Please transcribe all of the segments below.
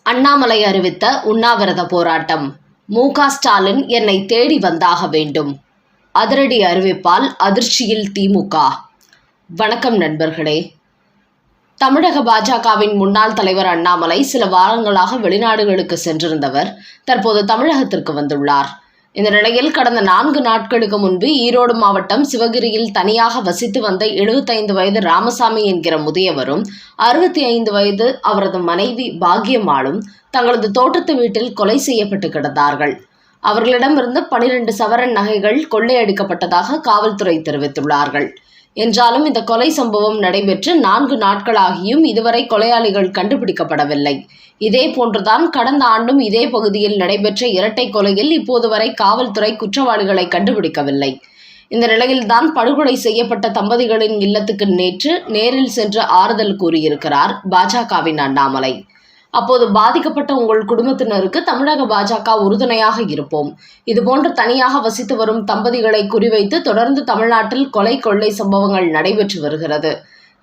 அண்ணாமலை அறிவித்த உண்ணாவிரத போராட்டம். மு.க. ஸ்டாலின் என்னை தேடி வந்தாக வேண்டும். அதிரடி அறிவிப்பால் அதிர்ச்சியில் திமுக. வணக்கம் நண்பர்களே. தமிழக பாஜகவின் முன்னாள் தலைவர் அண்ணாமலை சில வாரங்களாக வெளிநாடுகளுக்கு சென்றிருந்தவர் தற்போது தமிழகத்திற்கு வந்துள்ளார். இந்த நிலையில் கடந்த 4 நாட்களுக்கு முன்பு ஈரோடு மாவட்டம் சிவகிரியில் தனியாக வசித்து வந்த 75 வயது ராமசாமி என்கிற முதியவரும் 65 வயது அவரது மனைவி பாக்யம்மாளும் தங்களது தோட்டத்து வீட்டில் கொலை செய்யப்பட்டு கிடந்தார்கள். அவர்களிடமிருந்து 12 சவரன் நகைகள் கொள்ளையடிக்கப்பட்டதாக காவல்துறை தெரிவித்துள்ளார்கள். என்றாலும் இந்த கொலை சம்பவம் நடைபெற்று 4 நாட்களாகியும் இதுவரை கொலையாளிகள் கண்டுபிடிக்கப்படவில்லை. இதே போன்றுதான் கடந்த ஆண்டும் இதே பகுதியில் நடைபெற்ற இரட்டை கொலையில் இப்போது வரை காவல்துறை குற்றவாளிகளை கண்டுபிடிக்கவில்லை. இந்த நிலையில்தான் படுகொலை செய்யப்பட்ட தம்பதிகளின் இல்லத்துக்கு நேரில் சென்று ஆறுதல் கூறியிருக்கிறார் பாஜகவின் அண்ணாமலை. அப்போது பாதிக்கப்பட்ட உங்கள் குடும்பத்தினருக்கு தமிழக பாஜக உறுதுணையாக இருப்போம். இதுபோன்று தனியாக வசித்து வரும் தம்பதிகளை குறிவைத்து தொடர்ந்து தமிழ்நாட்டில் கொள்ளை சம்பவங்கள் நடைபெற்று வருகிறது.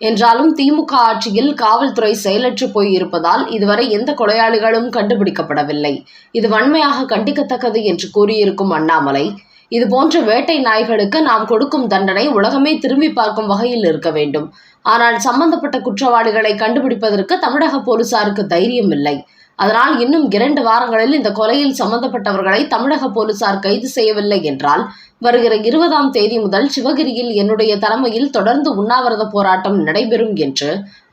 என்றாலும் திமுக ஆட்சியில் காவல்துறை செயலற்று போய் இருப்பதால் இதுவரை எந்த கொலையாளிகளும் கண்டுபிடிக்கப்படவில்லை. இது வன்மையாக கண்டிக்கத்தக்கது என்று கூறியிருக்கும் அண்ணாமலை, இதுபோன்ற வேட்டை நாய்களுக்கு நாம் கொடுக்கும் தண்டனை உலகமே திரும்பி பார்க்கும் வகையில் இருக்க வேண்டும். ஆனால் சம்பந்தப்பட்ட குற்றவாளிகளை கண்டுபிடிப்பதற்கு தமிழக போலீசாருக்கு தைரியம் இல்லை. அதனால் இன்னும் 2 வாரங்களில் இந்த கொலையில் சம்பந்தப்பட்டவர்களை தமிழக போலீசார் கைது செய்யவில்லை என்றால் வருகிற 20ஆம் தேதி முதல் சிவகிரியில் என்னுடைய தலைமையில் தொடர்ந்து உண்ணாவிரத போராட்டம் நடைபெறும் என்று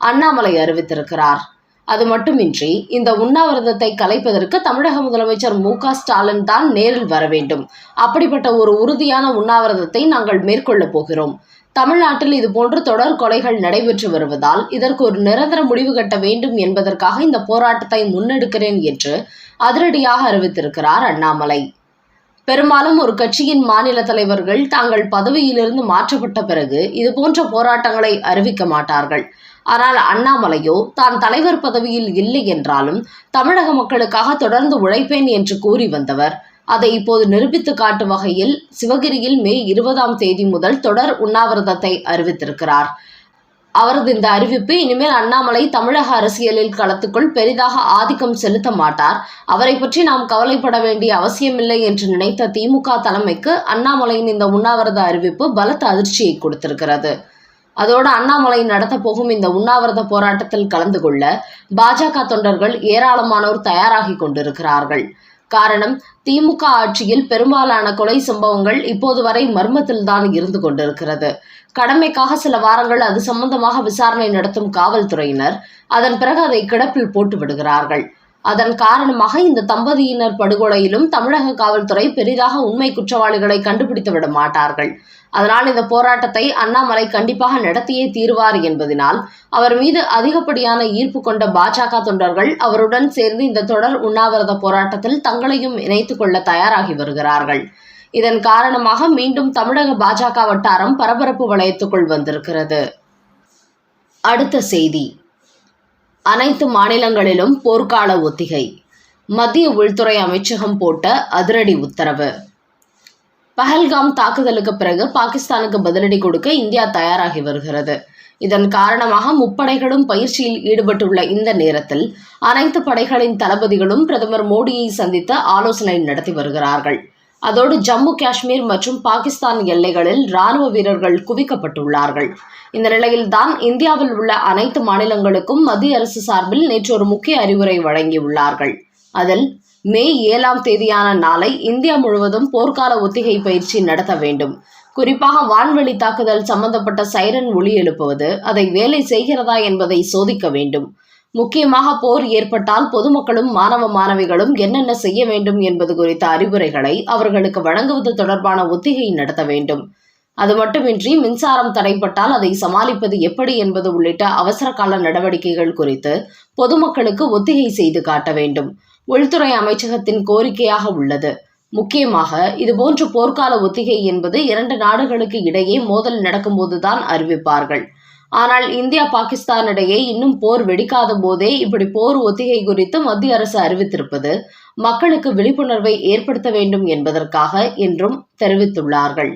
அண்ணாமலை அறிவித்திருக்கிறார். அது மட்டுமின்றி இந்த உண்ணாவிரதத்தை கலைப்பதற்கு தமிழக முதலமைச்சர் மு.க. ஸ்டாலின் தான் நேரில் வர வேண்டும். அப்படிப்பட்ட ஒரு உறுதியான உண்ணாவிரதத்தை நாங்கள் மேற்கொள்ளப் போகிறோம். தமிழ்நாட்டில் இதுபோன்று தொடர் கொலைகள் நடைபெற்று வருவதால் இதற்கு ஒரு நிரந்தர முடிவு கட்ட வேண்டும் என்பதற்காக இந்த போராட்டத்தை முன்னெடுக்கிறேன் என்று அதிரடியாக அறிவித்திருக்கிறார் அண்ணாமலை. பெரும்பாலும் ஒரு கட்சியின் மாநில தலைவர்கள் தாங்கள் பதவியிலிருந்து மாற்றப்பட்ட பிறகு இதுபோன்ற போராட்டங்களை அறிவிக்க மாட்டார்கள். ஆனால் அண்ணாமலையோ தான் தலைவர் பதவியில் இல்லை என்றாலும் தமிழக மக்களுக்காக தொடர்ந்து உழைப்பேன் என்று கூறி வந்தவர். அதை இப்போது நிரூபித்து காட்டும் வகையில் சிவகிரியில் மே 20ஆம் தேதி முதல் தொடர் உண்ணாவிரதத்தை அறிவித்திருக்கிறார். அவரது இந்த அறிவிப்பு இனிமேல் அண்ணாமலை தமிழக அரசியலில் களத்துக்குள் பெரிதாக ஆதிக்கம் செலுத்த மாட்டார், அவரை பற்றி நாம் கவலைப்பட வேண்டிய அவசியமில்லை என்று நினைத்த திமுக தலைமைக்கு அண்ணாமலையின் இந்த உண்ணாவிரத அறிவிப்பு பலத்த அதிர்ச்சியை கொடுத்திருக்கிறது. அதோடு அண்ணாமலை நடத்த போகும் இந்த உண்ணாவிரத போராட்டத்தில் கலந்து கொள்ள பாஜக தொண்டர்கள் ஏராளமானோர் தயாராகி கொண்டிருக்கிறார்கள். காரணம், திமுக ஆட்சியில் பெரும்பாலான கொலை சம்பவங்கள் இப்போது வரை மர்மத்தில்தான் இருந்து கொண்டிருக்கிறது. கடமைக்காக சில வாரங்கள் அது சம்பந்தமாக விசாரணை நடத்தும் காவல்துறையினர் அதன் பிறகு அதை கிடப்பில் போட்டு விடுகிறார்கள். அதன் காரணமாக இந்த தம்பதியினர் படுகொலையிலும் தமிழக காவல்துறை பெரிதாக உண்மை குற்றவாளிகளை கண்டுபிடித்து விட மாட்டார்கள். அதனால் இந்த போராட்டத்தை அண்ணாமலை கண்டிப்பாக நடத்தியே தீர்வார் என்பதனால் அவர் மீது அதிகப்படியான ஈர்ப்பு கொண்ட பாஜக தொண்டர்கள் அவருடன் சேர்ந்து இந்த தொடர் உண்ணாவிரத போராட்டத்தில் தங்களையும் இணைத்துக் கொள்ள தயாராகி வருகிறார்கள். இதன் காரணமாக மீண்டும் தமிழக பாஜக வட்டாரம் பரபரப்பு வளையத்துக்குள் வந்திருக்கிறது. அடுத்த செய்தி. அனைத்து மாநிலங்களிலும் போர்க்கால ஒத்திகை. மத்திய உள்துறை அமைச்சகம் போட்ட அதிரடி உத்தரவு. பஹல்காம் தாக்குதலுக்கு பிறகு பாகிஸ்தானுக்கு பதிலடி கொடுக்க இந்தியா தயாராகி வருகிறது. இதன் காரணமாக முப்படைகளும் பயிற்சியில் ஈடுபட்டுள்ள இந்த நேரத்தில் அனைத்து படைகளின் தளபதிகளும் பிரதமர் மோடியை சந்தித்து ஆலோசனை நடத்தி வருகிறார்கள். அதோடு ஜம்மு காஷ்மீர் மற்றும் பாகிஸ்தான் எல்லைகளில் இராணுவ வீரர்கள் குவிக்கப்பட்டுள்ளார்கள். இந்த நிலையில்தான் இந்தியாவில் உள்ள அனைத்து மாநிலங்களுக்கும் மத்திய அரசு சார்பில் நேற்று ஒரு முக்கிய அறிவுரை வழங்கியுள்ளார்கள். அதில் மே 7ஆம் தேதியான நாளை இந்தியா முழுவதும் போர்க்கால ஒத்திகை பயிற்சி நடத்த வேண்டும். குறிப்பாக வான்வெளி தாக்குதல் சம்பந்தப்பட்ட சைரன் ஒலி எழுப்புவது அதை வேலை செய்கிறதா என்பதை சோதிக்க வேண்டும். முக்கியமாக போர் ஏற்பட்டால் பொதுமக்களும் மாணவ மாணவிகளும் என்னென்ன செய்ய வேண்டும் என்பது குறித்த அறிவுரைகளை அவர்களுக்கு வழங்குவது தொடர்பான ஒத்திகை நடத்த வேண்டும். அது மட்டுமின்றி மின்சாரம் தடைப்பட்டால் அதை சமாளிப்பது எப்படி என்பது உள்ளிட்ட அவசர கால நடவடிக்கைகள் குறித்து பொதுமக்களுக்கு ஒத்திகை செய்து காட்ட வேண்டும். உள்துறை அமைச்சகத்தின் கோரிக்கையாக உள்ளது. முக்கியமாக இதுபோன்ற போர்க்கால ஒத்திகை என்பது 2 நாடுகளுக்கு இடையே மோதல் நடக்கும்போதுதான் அறிவிப்பார்கள். ஆனால் இந்தியா பாகிஸ்தான் இடையே இன்னும் போர் வெடிக்காத போதே இப்படி போர் ஒத்திகை குறித்து மத்திய அரசு அறிவித்திருப்பது மக்களுக்கு விழிப்புணர்வை ஏற்படுத்த வேண்டும் என்பதற்காக என்றும் தெரிவித்துள்ளார்கள்.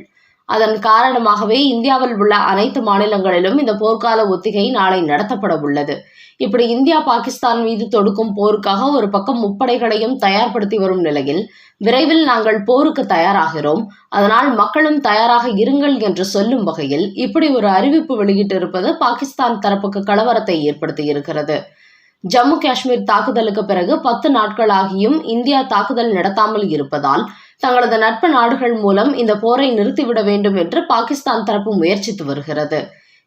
அதன் காரணமாகவே இந்தியாவில் உள்ள அனைத்து மாநிலங்களிலும் இந்த போர்க்கால ஒத்திகை நாளை நடத்தப்பட உள்ளது. இப்படி இந்தியா பாகிஸ்தான் மீது தொடுக்கும் போருக்காக ஒரு பக்கம் முப்படைகளையும் தயார்படுத்தி வரும் நிலையில் விரைவில் நாங்கள் போருக்கு தயாராகிறோம், அதனால் மக்களும் தயாராக இருங்கள் என்று சொல்லும் வகையில் இப்படி ஒரு அறிவிப்பு வெளியிட்டிருப்பது பாகிஸ்தான் தரப்புக்கு கலவரத்தை ஏற்படுத்தி இருக்கிறது. ஜம்மு காஷ்மீர் தாக்குதலுக்கு பிறகு 10 நாட்களாகியும் இந்தியா தாக்குதல் நடத்தாமல் இருப்பதால் தங்களது நட்பு நாடுகள் மூலம் இந்த போரை நிறுத்திவிட வேண்டும் என்று பாகிஸ்தான் தரப்பு முயற்சித்து வருகிறது.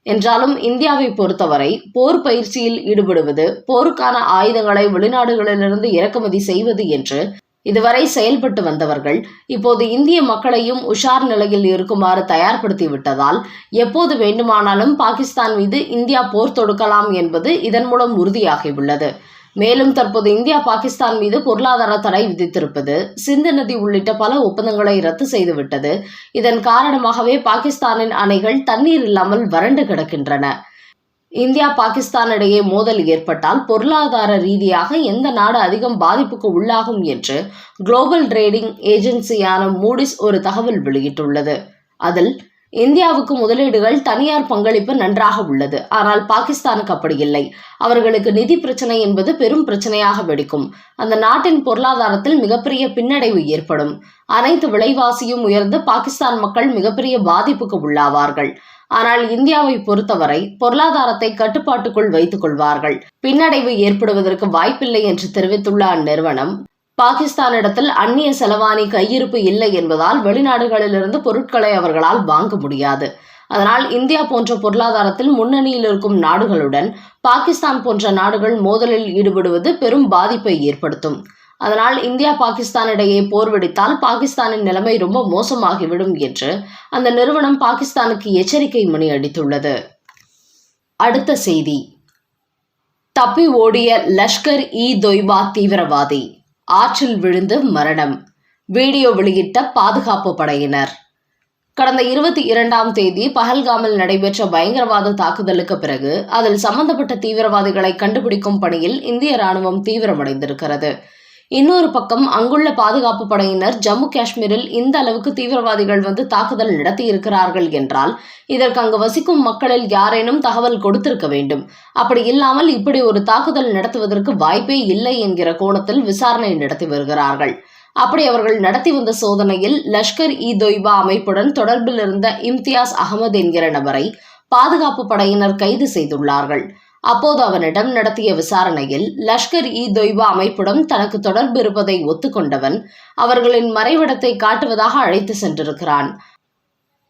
என்றாலும் இந்தியாவை பொறுத்தவரை போர் பயிற்சியில் ஈடுபடுவது, போருக்கான ஆயுதங்களை வெளிநாடுகளிலிருந்து இறக்குமதி செய்வது என்று இதுவரை செயல்பட்டு வந்தவர்கள் இப்போது இந்திய மக்களையும் உஷார் நிலையில் இருக்குமாறு தயார்படுத்தி விட்டதால் எப்போது வேண்டுமானாலும் பாகிஸ்தான் மீது இந்தியா போர் தொடுக்கலாம் என்பது இதன் மூலம் உறுதியாகியுள்ளது. மேலும் தற்போது இந்தியா பாகிஸ்தான் மீது பொருளாதார தடை விதித்திருப்பது, சிந்து நதி உள்ளிட்ட பல ஒப்பந்தங்களை ரத்து செய்துவிட்டது. இதன் காரணமாகவே பாகிஸ்தானின் அணைகள் தண்ணீர் இல்லாமல் வறண்டு கிடக்கின்றன. இந்தியா பாகிஸ்தான் இடையே மோதல் ஏற்பட்டால் பொருளாதார ரீதியாக எந்த நாடு அதிகம் பாதிப்புக்கு உள்ளாகும் என்று குளோபல் ரேட்டிங் ஏஜென்சியான மூடிஸ் ஒரு தகவல் வெளியிட்டுள்ளது. அதில் இந்தியாவுக்கு முதலீடுகள் தனியார் பங்களிப்பு நன்றாக உள்ளது, ஆனால் பாகிஸ்தானுக்கு அப்படி இல்லை. அவர்களுக்கு நிதி பிரச்சனை என்பது பெரும் பிரச்சனையாக வெடிக்கும். அந்த நாட்டின் பொருளாதாரத்தில் மிகப்பெரிய பின்னடைவு ஏற்படும். அனைத்து விலைவாசியும் உயர்ந்து பாகிஸ்தான் மக்கள் மிகப்பெரிய பாதிப்புக்கு உள்ளாவார்கள். ஆனால் இந்தியாவை பொறுத்தவரை பொருளாதாரத்தை கட்டுப்பாட்டுக்குள் வைத்துக் கொள்வார்கள். பின்னடைவு ஏற்படுவதற்கு வாய்ப்பில்லை என்று தெரிவித்துள்ள அந்நிறுவனம், பாகிஸ்தானிடத்தில் அந்நிய செலவாணி கையிருப்பு இல்லை என்பதால் வெளிநாடுகளிலிருந்து பொருட்களை அவர்களால் வாங்க முடியாது. அதனால் இந்தியா போன்ற பொருளாதாரத்தில் முன்னணியில் இருக்கும் நாடுகளுடன் பாகிஸ்தான் போன்ற நாடுகள் மோதலில் ஈடுபடுவது பெரும் பாதிப்பை ஏற்படுத்தும். அதனால் இந்தியா பாகிஸ்தான் இடையே போர் வெடித்தால் பாகிஸ்தானின் நிலைமை ரொம்ப மோசமாகிவிடும் என்று அந்த நிறுவனம் பாகிஸ்தானுக்கு எச்சரிக்கை மணி அடித்துள்ளது. அடுத்த செய்தி. தப்பி ஓடிய லஷ்கர்-இ-தொய்பா தீவிரவாதி ஆற்றில் விழுந்து மரணம். வீடியோ வெளியிட்ட பாதுகாப்பு படையினர். கடந்த 22ஆம் தேதி பஹல்காமில் நடைபெற்ற பயங்கரவாத தாக்குதலுக்கு பிறகு அதில் சம்பந்தப்பட்ட தீவிரவாதிகளை கண்டுபிடிக்கும் பணியில் இந்திய ராணுவம் தீவிரமடைந்திருக்கிறது. இன்னொரு பக்கம் அங்குள்ள பாதுகாப்பு படையினர் ஜம்மு காஷ்மீரில் இந்த அளவுக்கு தீவிரவாதிகள் வந்து தாக்குதல் நடத்தியிருக்கிறார்கள் என்றால் இதற்கு அங்கு வசிக்கும் மக்களில் யாரேனும் தகவல் கொடுத்திருக்க வேண்டும். அப்படி இல்லாமல் இப்படி ஒரு தாக்குதல் நடத்துவதற்கு வாய்ப்பே இல்லை என்கிற கோணத்தில் விசாரணை நடத்தி வருகிறார்கள். அப்படி அவர்கள் நடத்தி வந்த சோதனையில் லஷ்கர்-இ-தொய்பா அமைப்புடன் தொடர்பில் இருந்த இம்தியாஸ் அகமது என்கிற நபரை பாதுகாப்பு படையினர் கைது செய்துள்ளார்கள். அப்போது அவனிடம் நடத்திய விசாரணையில் லஷ்கர்-இ-தொய்பா அமைப்புடன் தனக்கு தொடர்பு இருப்பதை ஒத்துக்கொண்டவன் அவர்களின் மறைவிடத்தை காட்டுவதாக அழைத்து சென்றிருக்கிறான்.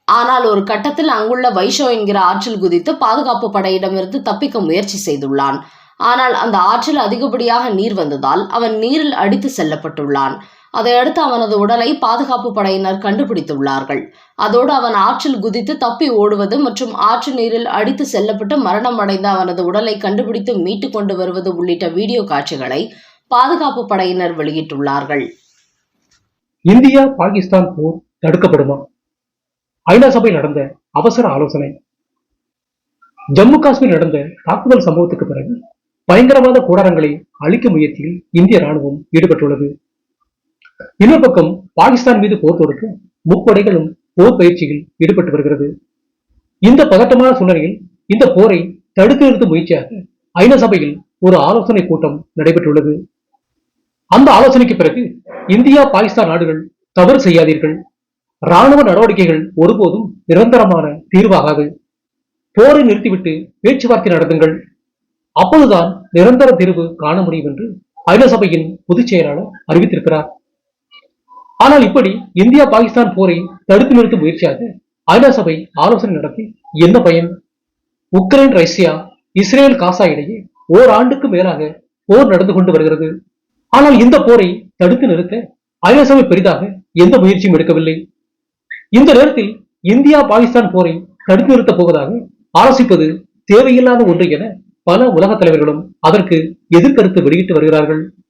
ஆனால் ஒரு கட்டத்தில் அங்குள்ள வைஷோ என்கிற ஆற்றில் குதித்து பாதுகாப்பு படையிடமிருந்து தப்பிக்க முயற்சி செய்துள்ளான். ஆனால் அந்த ஆற்றில் அதிகப்படியாக நீர் வந்ததால் அவன் நீரில் அடித்து செல்லப்பட்டுள்ளான். அதையடுத்து அவனது உடலை பாதுகாப்பு படையினர் கண்டுபிடித்துள்ளார்கள். அதோடு அவன் ஆற்றில் குதித்து தப்பி ஓடுவது மற்றும் ஆற்று நீரில் அடித்து செல்லப்பட்டு மரணம் அடைந்த அவனது உடலை கண்டுபிடித்து மீட்டு கொண்டு வருவது உள்ளிட்ட வீடியோ காட்சிகளை பாதுகாப்பு படையினர் வெளியிட்டுள்ளார்கள். இந்தியா பாகிஸ்தான் போர் தடுக்கப்படுமா? ஐநா சபையில் நடந்த அவசர ஆலோசனை. ஜம்மு காஷ்மீர் நடந்த தாக்குதல் சம்பவத்துக்கு பிறகு பயங்கரவாத கூடாரங்களை அழிக்கும் முயற்சியில் இந்திய ராணுவம் ஈடுபட்டுள்ளது. இன்னொரு பக்கம் பாகிஸ்தான் மீது போர் தொடுக்க முப்படைகளும் போர் பயிற்சியில் ஈடுபட்டு வருகிறது. இந்த பதட்டமான சூழ்நிலையில் இந்த போரை தடுத்து நிறுத்தும் முயற்சியாக ஐநா சபையில் ஒரு ஆலோசனை கூட்டம் நடைபெற்றுள்ளது. அந்த ஆலோசனைக்கு பிறகு இந்தியா பாகிஸ்தான் நாடுகள் தவறு செய்யாதீர்கள், ராணுவ நடவடிக்கைகள் ஒருபோதும் நிரந்தரமான தீர்வாகாது, போரை நிறுத்திவிட்டு பேச்சுவார்த்தை நடத்துங்கள், அப்போதுதான் நிரந்தர தீர்வு காண முடியும் என்று ஐநா சபையின் பொதுச் செயலாளர் அறிவித்திருக்கிறார். ஆனால் இப்படி இந்தியா பாகிஸ்தான் போரை தடுத்து நிறுத்தும் முயற்சியாக ஐநா சபை ஆலோசனை நடத்தி என்ன பயன்? உக்ரைன், ரஷ்யா, இஸ்ரேல், காசா இடையே ஓராண்டுக்கு மேலாக போர் நடந்து கொண்டு வருகிறது. ஆனால் இந்த போரை தடுத்து நிறுத்த ஐநா சபை பெரிதாக எந்த முயற்சியும் எடுக்கவில்லை. இந்த நேரத்தில் இந்தியா பாகிஸ்தான் போரை தடுத்து நிறுத்தப் போவதாக ஆலோசிப்பது தேவையில்லாத ஒன்று என பல உலக தலைவர்களும் அதற்கு எதிர்கருத்து வெளியிட்டு வருகிறார்கள்.